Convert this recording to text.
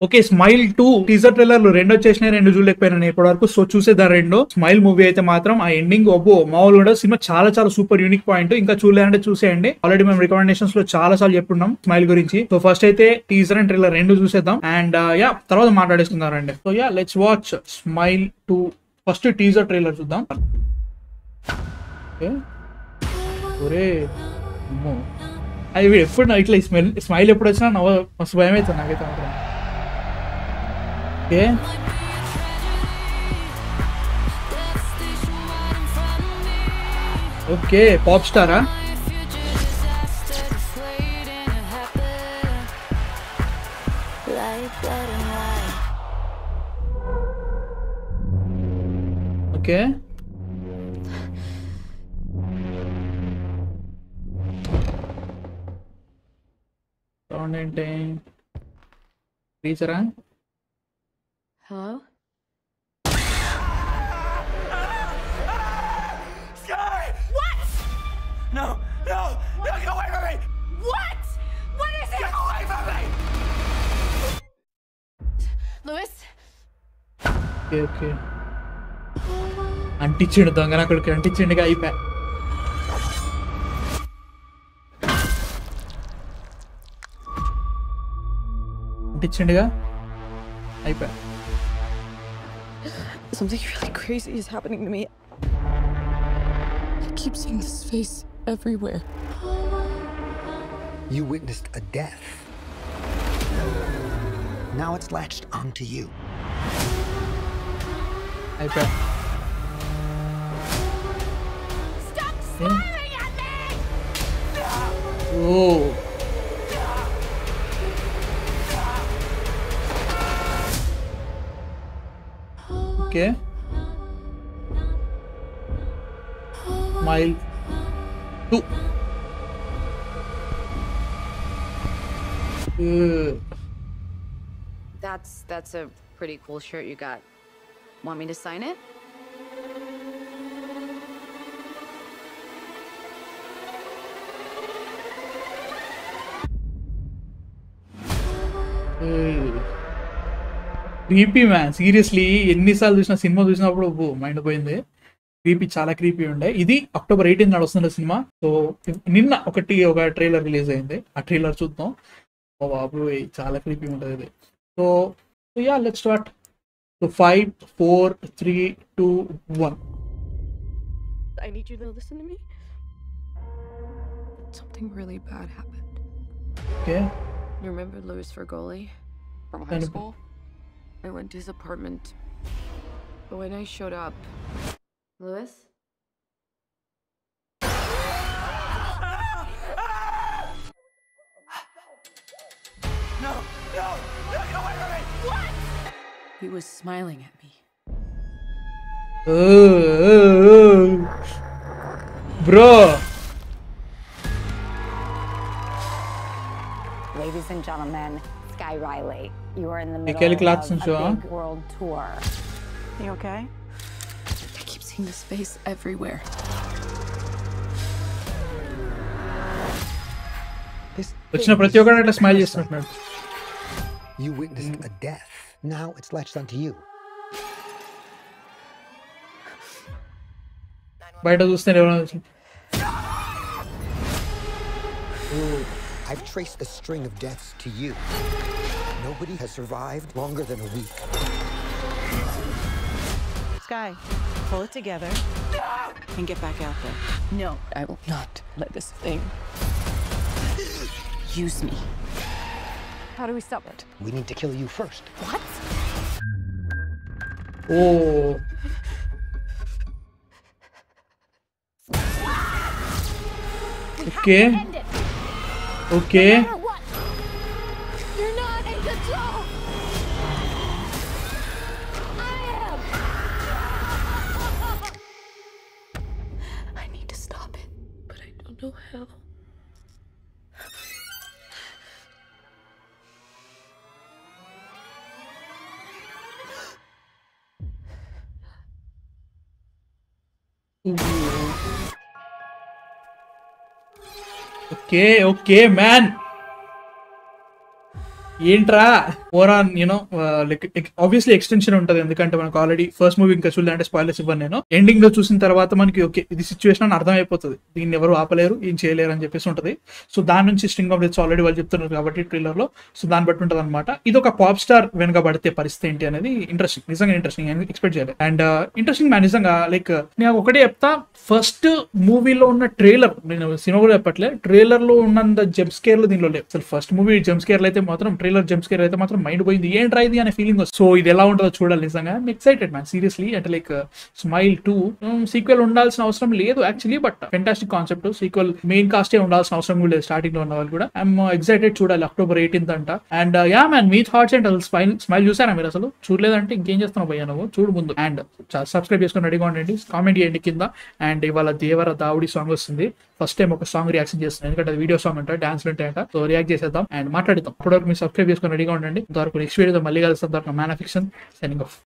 Okay, smile 2 teaser ట్రైలర్లు రెండు వచ్చేసినాయి, రెండు చూడలేకపోయినా ఇప్పటి వరకు. సో చూసేదా రెండు. స్మైల్ మూవీ అయితే మాత్రం ఆ ఎండింగ్ ఒబ్బో మామూలు కూడా సినిమా చాలా చాలా సూపర్ యూనిక్ పాయింట్. ఇంకా చూడలేదంటే చూసేయండి. ఆల్రెడీ మేము రికమెండేషన్స్ లో చాలా సార్లు చెప్పున్నాం స్మైల్ గురించి. సో ఫస్ట్ అయితే టీజర్ అండ్ ట్రైలర్ రెండు చూసేద్దాం అండ్ యా తర్వాత మాట్లాడేసుకుందారండి. So yeah let's watch Smile 2. First teaser trailer చూద్దాం. ఒరే అమ్మో, అవి ఎప్పుడు ఇట్లా స్మైల్ ఎప్పుడు వచ్చినా నవ్వు మస్తు భయం అవుతుంది నాకైతే మాత్రం. ఓకే ఓకే, పాప్ స్టారా? ఓకే సౌండ్ ఏంటి? టీచరా? Hello? Sky! What? No, no, no, get away from me! What? What is it? Get away from me! Lewis? Okay okay, అంటించిండు దొంగన అక్కడికి, అంటించిండుగా అయిపోయా. అంటించిండుగా అయిపోయా. Something really crazy is happening to me. I keep seeing this face everywhere. You witnessed a death. Now it's latched onto you. అయిపోయా. Stop smiling at me! Oh okay, smile 2. That's a pretty cool shirt you got. Want me to sign it? Creepy man, seriously ఎన్నిసార్లు చూసిన cinema చూసినప్పుడు mind పోయింది. Creepy, చాలా creepy ఉండే. ఇది October 18 నాడు వస్తుంది సినిమా. సో నిన్న ఒక ట్రైలర్ రిలీజ్ అయింది, ఆ ట్రైలర్ చూద్దాం. ఓ బాబు చాలా క్రీపీ ఉంటుంది ఇది. So yeah let's start. So 5 4 3 2 1. I need you to listen to me. Something really bad happened. Okay You remember Louis Fergoli from high Kind of- school? I went to his apartment. But when I showed up, Lewis? No, no, no, get away from me! What? He was smiling at me. Bro. Ladies and gentlemen, Sky Riley, you are in the Kelly middle Clarkson of show, a huh? big world tour. You okay? I keep seeing this face everywhere. This వచ్చిన ప్రతి ఒక్కరు అట్లా smile చేస్తున్నట్టున్నాడు. You witnessed a death. Now it's latched onto you. బయట చూస్తే ఎవరైనా I've traced a string of deaths to you. Nobody has survived longer than a week. Sky, pull it together and get back out there. No, I will not let this thing use me. How do we stop it? We need to kill you first. What? Oh okay okay. What? You're not in control. I am. I need to stop it, but I don't know how. Okay okay man, ఏంట్రా Oraon you know like obviously extension ఉంటుంది, ఎందుకంటే మనకు already first movie ఇంకా చూడాలంటే spoilers ఇవ్వను నేను. Ending లో చూసిన తర్వాత మనకి ఓకే ఇది సిచ్యువేషన్ అని అర్థమైపోతుంది, దీన్ని ఎవరు ఆపలేరు ఏం చేయలేరు అని చెప్పేసి ఉంటుంది. సో దాని నుంచి స్ట్రింగ్ ఆఫ్ డెత్స్ ఆల్రెడీ వాళ్ళు చెప్తున్నారు కాబట్టి ట్రైలర్ లో, సో దాన్ని బట్టి ఉంటుంది అనమాట. ఇది ఒక పాప్ స్టార్ వెనక పడితే పరిస్థితి ఏంటి అనేది ఇంట్రెస్టింగ్, నిజంగా ఇంట్రెస్టింగ్, ఎక్స్పెక్ట్ చేయలేదు. అండ్ ఇంట్రెస్టింగ్ మ్యాన్ నిజంగా. లైక్ నేను ఒకటే చెప్తా, ఫస్ట్ మూవీలో ఉన్న ట్రైలర్, నేను సినిమా కూడా చెప్పట్లే, ట్రైలర్ లో ఉన్నంత జంప్ స్కేర్లు దీనిలో లేవు అసలు. ఫస్ట్ మూవీ జంప్ స్కేర్లు అయితే మాత్రం, ట్రైలర్ జంప్ స్కేర్ అయితే మాత్రం మైండ్ పోయింది, ఏంట్రా ఇది అనే ఫీలింగ్ వస్తుంది. సో ఇది ఎలా ఉంటుందో చూడాలి నిజంగా. Excited man seriously. అంటే లైక్ స్మైల్ 2 సీక్వెల్ ఉండాల్సిన అవసరం లేదు actually, but fantastic concept. Sequel main కాస్టే ఉండాల్సిన అవసరం కూడా లేదు స్టార్టింగ్ లో ఉన్న వాళ్ళు కూడా. ఐఎమ్ ఎక్సైటెడ్, చూడాలి October 18th అంట. And yeah man, me thoughts ఏంటి అసలు? స్మైల్ చూసారా మీరు? అసలు చూడలేదంటే ఇంకేం చేస్తున్నావు భయ్యా నువ్వు, చూడు ముందు. అండ్ సబ్స్క్రైబ్ చేసుకొని రెడీగా ఉండండి, కామెంట్ చేయండి కింద. అండ్ ఇవాళ దేవర దావుడి సాంగ్ వస్తుంది, ఫస్ట్ టైం ఒక సాంగ్ రియాక్షన్ చేస్తున్నాను, ఎందుకంటే వీడియో సాంగ్ అంటే డాన్స్ ఉంటాయంట. సో రియాక్ట్ చేసేద్దాం అండ్ మాట్లాడతాం. అప్పటివరకు మీరు సబ్స్క్రైబ్ చేసుకొని రెడీగా ఉండండి. ఇంతవరకు నెక్స్ట్ వీడియోతో మళ్ళీ కలుస్తాం. Man of fiction signing off.